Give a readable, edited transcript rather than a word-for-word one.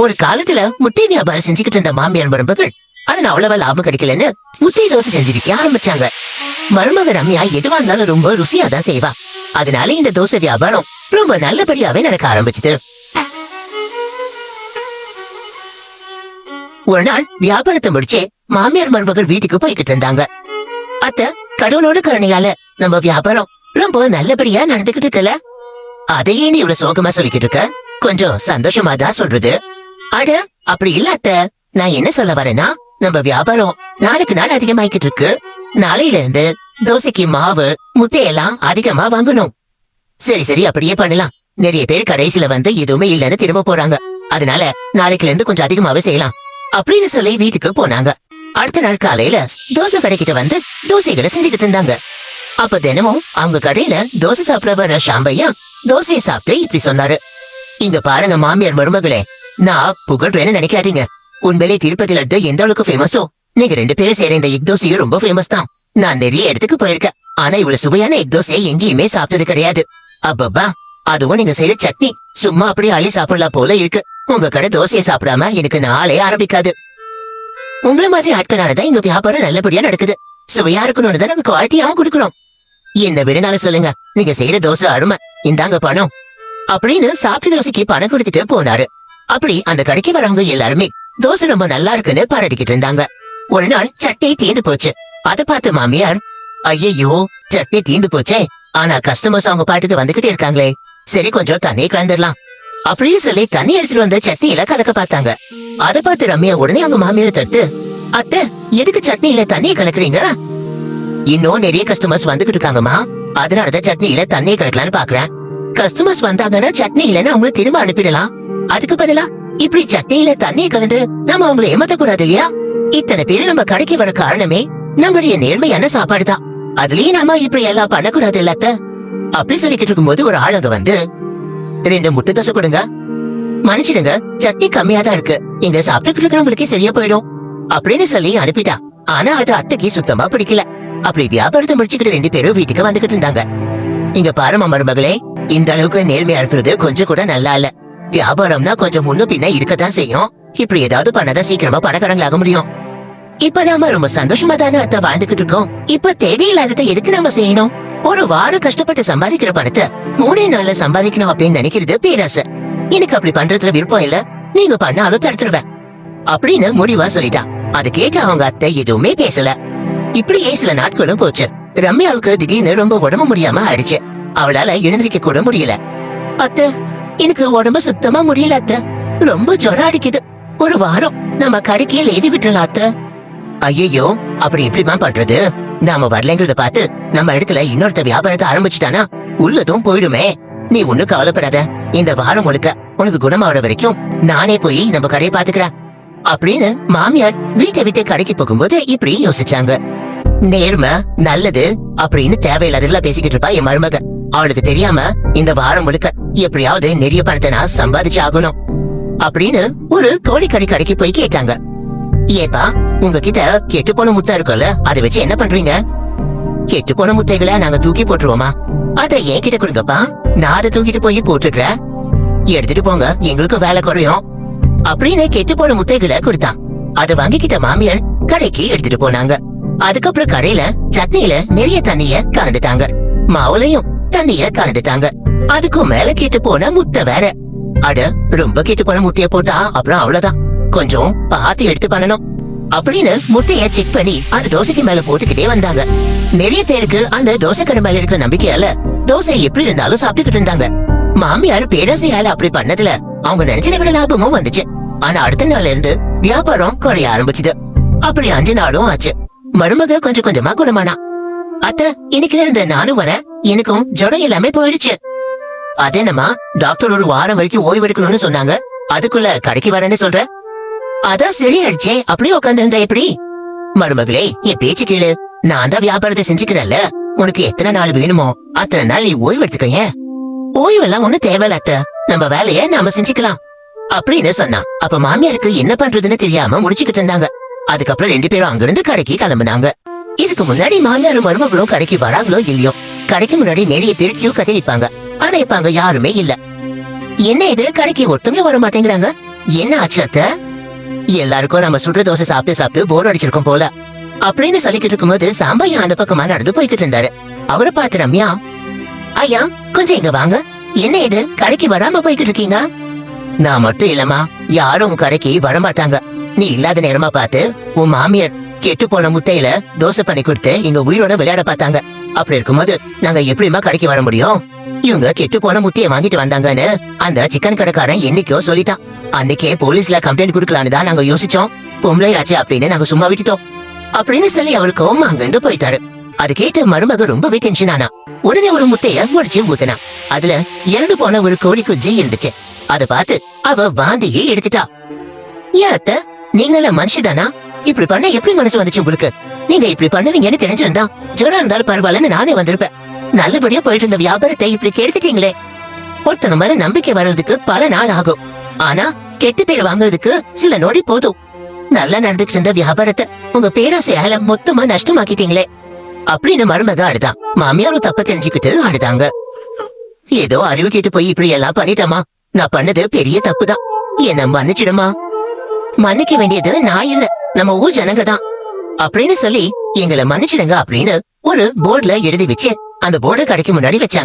ஒரு காலத்துல முட்டை வியாபாரம் செஞ்சுக்கிட்டு இருந்த மாமியார் மருமகள் அதன் அவ்வளவா லாபம் கிடைக்கலன்னு முட்டை தோசை செஞ்சிருக்க ஆரம்பிச்சாங்க. மருமக ரம்யா எதுவா இருந்தாலும் ரொம்ப ருசியா தான் செய்வா. அதனால இந்த தோசை வியாபாரம் ரொம்ப நல்லபடியாவே நடக்க ஆரம்பிச்சுது. ஒரு நாள் வியாபாரத்தை முடிச்சே மாமியார் மருமகள் வீட்டுக்கு போய்கிட்டு இருந்தாங்க. அத்த, கடவுளோட கருணையால நம்ம வியாபாரம் ரொம்ப நல்லபடியா நடந்துகிட்டு இருக்கல. அதையே நீ இவ்வளவு சோகமா சொல்லிக்கிட்டு இருக்க? கொஞ்சம் சந்தோஷமா தான் சொல்றது. அட அப்படி இல்ல அத்த, நான் என்ன சொல்ல வரேன்னா, நம்ம வியாபாரம் நாளுக்கு நாள் அதிகமாயிக்கிட்டு இருக்கு. நாளையில இருந்து தோசைக்கு மாவு முட்டையெல்லாம் அதிகமா வாங்கணும். சரி சரி, அப்படியே பண்ணலாம். நிறைய பேர் கடைசியில வந்து எதுவுமே இல்லன்னு திரும்ப போறாங்க. அதனால நாளைக்குல இருந்து கொஞ்சம் அதிகமாவே செய்யலாம் அப்படின்னு சொல்லி வீட்டுக்கு போனாங்க. அடுத்த நாள் காலையில தோசை கடைக்கிட்ட வந்து தோசைகளை செஞ்சுக்கிட்டு இருந்தாங்க. அப்ப தினமும் அவங்க கடையில தோசை சாப்பிட வர ஷாம்பையா தோசையை சாப்பிட்டு இப்படி சொன்னாரு. இங்க பாருங்க மாமியார் மருமகளே, நான் புகழ்றேன்னு நினைக்காதீங்க. உண்மையிலே திருப்பதி லட்டு எந்த அளவுக்கு ஃபேமஸோ, நீங்க 2 பேரும் சேர இந்த எக் தோசையும் ரொம்ப ஃபேமஸ் தான். நான் நிறைய இடத்துக்கு போயிருக்கேன், ஆனா இவ்வளவு சுவையான எக் தோசையை எங்கேயுமே சாப்பிட்டது கிடையாது. அப்பப்பா, அதுவும் நீங்க செய்யற சட்னி சும்மா அப்படியே அள்ளி சாப்பிடலாம் போல இருக்கு. உங்க கடை தோசையை சாப்பிடாம எனக்கு நாளே ஆரம்பிக்காது. உங்களை மாதிரி ஆட்களானதான் எங்க வியாபாரம் நல்லபடியா நடக்குது. சுவையா இருக்கணும்னு தான் நாங்க குவாலிட்டியாவும் கொடுக்கணும். என்ன விடனாலும் சொல்லுங்க, நீங்க செய்யற தோசை அருமை, இந்தாங்க பணம் அப்படின்னு சாப்பிட்ட தோசைக்கு பணம் கொடுத்துட்டு போனாரு. அப்படி அந்த கடைக்கு வரவங்க எல்லாருமே தோசை ரொம்ப நல்லா இருக்குன்னு பாராட்டிக்கிட்டு இருந்தாங்க. ஒரு நாள் சட்னி தீந்து போச்சு. அதை பார்த்து மாமியார், ஐயோ சட்னி தீந்து போச்சே, ஆனா கஸ்டமர்ஸ் அவங்க பாட்டுக்கு வந்துகிட்டே இருக்காங்களே, சரி கொஞ்சம் தண்ணியை கலந்துடலாம் அப்படின்னு சொல்லி தண்ணி எடுத்துட்டு வந்து சட்னியில கலக்க பார்த்தாங்க. அதை பார்த்து ரம்யா உடனே அவங்க மாமியார் தடுத்து, அத்தை எதுக்கு சட்னியில தண்ணியை கலக்குறீங்க? இன்னும் நிறைய கஸ்டமர்ஸ் வந்துகிட்டு இருக்காங்கம்மா, அதனாலதான் சட்னியில தண்ணியை கலக்கலான்னு பாக்குறேன். கஸ்டமர்ஸ் வந்தாங்கன்னா சட்னி இல்லன்னு அவங்கள திரும்ப அனுப்பிடலாம். அதுக்கு பதிலா இப்படி சட்னியில தண்ணியை கலந்து நம்ம அவங்களை ஏமாத்த கூடாது இல்லையா? இத்தனை பேரு நம்ம கடைக்கு வர காரணமே நம்மளுடைய நேர்மையான சாப்பாடு தான். அதுலயும் நாம இப்படி எல்லாம் பண்ணக்கூடாது இல்லாத்த அப்படி சொல்லிக்கிட்டு இருக்கும்போது ஒரு ஆளுங்க வந்து, 2 முட்டை தோசை கொடுங்க. மன்னிச்சிடுங்க, சட்னி கம்மியா தான் இருக்கு, இங்க சாப்பிட்டு இருக்கிறவங்களுக்கே சரியா போயிடும் அப்படின்னு சொல்லி அனுப்பிட்டா. ஆனா அது அத்தைக்கு சுத்தமா பிடிக்கல. அப்படி வியாபாரத்தை முடிச்சுக்கிட்டு 2 பேரும் வீட்டுக்கு வந்துகிட்டு இருந்தாங்க. இங்க பாருமா மருமகளே, இந்த அளவுக்கு நேர்மையா இருக்கிறது கொஞ்சம் கூட நல்லா இல்ல. வியாபாரம்னா கொஞ்சம் முன்ன பின்ன இருக்கத்தான் செய்யும். இப்படி ஏதாவது பண்ணதான் சீக்கிரமா பணக்காரங்களாக முடியும். இப்ப நாம ரொம்ப சந்தோஷமா தானே அத்தை வாழ்ந்துகிட்டு இருக்கோம். இப்ப தேவையில்லாததை எதுக்கு நாம செய்யணும்? ஒரு வாரம் கஷ்டப்பட்டு சம்பாதிக்கிற பணத்தை 3 நாள்ல சம்பாதிக்கணும் அப்படின்னு நினைக்கிறது பேராசை. எனக்கு அப்படி பண்றதுல விருப்பம் இல்ல, நீங்க பண்ணாலும் தடுத்துருவேன் அப்படின்னு முடிவா சொல்லிட்டா. அது கேட்டு அவங்க அத்தை எதுவுமே பேசல. இப்படியே சில நாட்களும் போச்சு. ரம்யாவுக்கு திடீர்னு ரொம்ப உடம்பு முடியாம ஆயிடுச்சு. அவளால எழுந்திருக்க கூட முடியல. அத்தை எனக்கு உடம்பு சுத்தமா முடியல அத்தை, ரொம்ப ஜுரம் அடிக்குது. ஒரு வாரம் நம்ம கடைக்கே லேவி விட்டுறலாம் அத்தை. ஐயோ அப்படி எப்படிமா பண்றது? நாம வரலங்கிறத பார்த்து நம்ம இடத்துல இன்னொருத்த வியாபாரத்தை ஆரம்பிச்சுட்டானா உள்ளதும் போயிடுமே. நீ ஒண்ணும் கவலைப்படாத, இந்த வாரம் முழுக்க உனக்கு குணமாவற வரைக்கும் நானே போய் நம்ம கடையை பாத்துக்கிறேன் அப்படின்னு மாமியார் வீட்டை விட்டு கடைக்கு போகும்போது இப்படி யோசிச்சாங்க. நேர்மை நல்லது அப்படின்னு தேவையில்லாதெல்லாம் பேசிக்கிட்டு இருப்பா என் மருமக. அவளுக்கு தெரியாம இந்த வாரம் முழுக்க எப்படியாவது நிறைய பணத்தை நான் சம்பாதிச்சு ஆகணும் அப்படின்னு ஒரு கோழிக்கறி கடைக்கு போய் கேட்டாங்க. ஏப்பா, உங்ககிட்ட கெட்டு போன முட்டை இருக்குல்ல, அதை வச்சு என்ன பண்றீங்க? கெட்டு போன முட்டைகளை நாங்க தூக்கி போட்டுருவோமா? அதை என்கிட்ட கொடுங்கப்பா, நான் அதை தூக்கிட்டு போய் போட்டுடுறேன், எடுத்துட்டு போங்க, எங்களுக்கு வேலை குறையும் அப்படின்னு கெட்டு போன முட்டைகளை கொடுத்தான். அதை வாங்கிக்கிட்ட மாமியார் கடைக்கு எடுத்துட்டு போனாங்க. அதுக்கப்புறம் கடையில சட்னியில நிறைய தண்ணிய கலந்துட்டாங்க, மாவுலையும் தண்ணிய கலந்துட்டாங்க. அதுக்கும் மேல கெட்டு போன முட்டை வேற. அட ரொம்ப கெட்டு போன முட்டைய போட்டா அப்புறம் அவ்வளவுதான், கொஞ்சம் பார்த்து எடுத்து பண்ணணும் அப்படின்னு முட்டைய செக் பண்ணி அந்த தோசைக்கு மேல போட்டுக்கிட்டே வந்தாங்க. நிறைய பேருக்கு அந்த தோசைக்கடை மேல இருக்கிற நம்பிக்கையால தோசை எப்படி இருந்தாலும் சாப்பிட்டுக்கிட்டு இருந்தாங்க. மாமியார் பேராசையால அப்படி பண்ணதுல அவங்க நினைச்சதை விட லாபமும் வந்துச்சு. ஆனா அடுத்த நாள்ல இருந்து வியாபாரம் குறைய ஆரம்பிச்சுது. அப்படி 5 நாளும் ஆச்சு. மருமக கொஞ்சம் கொஞ்சமா குணமானா. அத்த இன்னைக்கு இருந்து நானும் வரேன், எனக்கும் ஜுரம் எல்லாமே போயிடுச்சு. அதேனமா டாக்டர் ஒரு வாரம் வரைக்கும் ஓய்வு எடுக்கணும்னு சொன்னாங்க, அதுக்குள்ள கடைக்கு வரேன்னு சொல்ற? அதான் சரியாயிடுச்சே, அப்படியே உட்கார்ந்து இருந்தா எப்படி? மருமகளே என் பேச்சு கேளு, நான் தான் வியாபாரத்தை செஞ்சுக்கிறேன்ல, உனக்கு எத்தனை நாள் வேணுமோ அத்தனை நாள் நீ ஓய்வு எடுத்துக்க. ஓய்வெல்லாம் ஒண்ணு தேவையில்ல அத்த, நம்ம வேலைய நாம செஞ்சுக்கலாம் அப்படின்னு சொன்னா. அப்ப மாமியாருக்கு என்ன பண்றதுன்னு தெரியாம முடிச்சுக்கிட்டு இருந்தாங்க. அதுக்கப்புறம் 2 பேரும் அங்கிருந்து கடைக்கு கிளம்புனாங்க. இதுக்கு முன்னாடி மாமியாரும் மருமகளும் கடைக்கு வராங்களோ இல்லையோ, கடைக்கு முன்னாடி நிறைய பேர் கியூ கட்டி நிப்பாங்க. ஆனா இப்ப அங்க யாருமே இல்ல. என்ன இது, கடைக்கு ஒட்டுமே வர மாட்டேங்கிறாங்க, என்ன ஆச்சு அத்த? எல்லாருக்கும் நம்ம சுடுற தோசை சாப்பிட்டு சாப்பிட்டு போர் அடிச்சிருக்கோம் போல அப்படின்னு சொல்லிக்கிட்டு இருக்கும்போது சாம்பையா அந்த பக்கமா நடந்து போய்கிட்டு இருந்தாரு. அவரை பார்த்து ரம்யா, ஐயா கொஞ்சம் இங்க வாங்க. என்ன இது கடைக்கு வராம போய்கிட்டு இருக்கீங்க? நான் மட்டும் இல்லம்மா, யாரும் உன் கடைக்கு வரமாட்டாங்க. நீ இல்லாத நேரமா பார்த்து உன் மாமியார் கெட்டு போன முட்டையில தோசை பண்ணி கொடுத்து எங்க உயிரோட விளையாட பார்த்தாங்க. அப்படி இருக்கும்போது நாங்க எப்படிமா கடைக்கு வர முடியும்? இவங்க கெட்டு போன முட்டையை வாங்கிட்டு வந்தாங்கன்னு அந்த சிக்கன் கடைக்காரன் என்னைக்கோ சொல்லிட்டான். அன்னைக்கே போலீஸ்ல கம்ப்ளைண்ட் கொடுக்கலான்னு தான் நாங்க யோசிச்சோம். பொம்பளை ஆச்சு அப்படின்னு நாங்க சும்மா விட்டுட்டோம் அப்படின்னு சொல்லி அவரு கோவமா அங்கிருந்து போயிட்டாரு. அது கேட்டு மருமக ரொம்பவே டென்ஷன் ஆனா. உடனே ஒரு முட்டைய முடிச்சு ஊத்துனா. அதுல இறந்து போன ஒரு கோழி குஞ்சு இருந்துச்சு. அதை பார்த்து அவ வாந்தியே எடுத்துட்டா. ஏன் அத்த, நீங்கள மனுஷிதானா? இப்படி பண்ண எப்படி மனசு வந்துச்சு உங்களுக்கு? நீங்க இப்படி பண்ணுவீங்கன்னு தெரிஞ்சிருந்தா ஜுரம் இருந்தாலும் பரவாயில்லன்னு நானே வந்திருப்பேன். நல்லபடியா போயிட்டு இருந்த வியாபாரத்தை இப்படி கெடுத்துட்டீங்களே. ஒருத்தங்க மேல நம்பிக்கை வர்றதுக்கு பல நாள் ஆகும். ஆனா கெட்டு பேர் வாங்குறதுக்கு சில நொடி போதும். நல்லா நடந்துட்டு இருந்த வியாபாரத்தை உங்க பேராசையால மொத்தமா நஷ்டமாக்கிட்டீங்களே அப்படின்னு மருமக அழுதான். மாமியாரும் தப்ப தெரிஞ்சுக்கிட்டு அழுதாங்க. ஏதோ அறிவு கேட்டு போய் இப்படி எல்லாம் பண்ணிட்டமா, நான் பண்ணது பெரிய தப்புதான், என்ன மன்னிச்சிடுமா. மன்னிக்க வேண்டியது நான் இல்ல, நம்ம ஊர் ஜனங்க தான் அப்படின்னு சொல்லி எங்களை மன்னிச்சிடுங்க அப்படின்னு ஒரு போர்டுல எழுதி வச்சு அந்த போர்டு கடைக்கு முன்னாடி வச்சாங்க.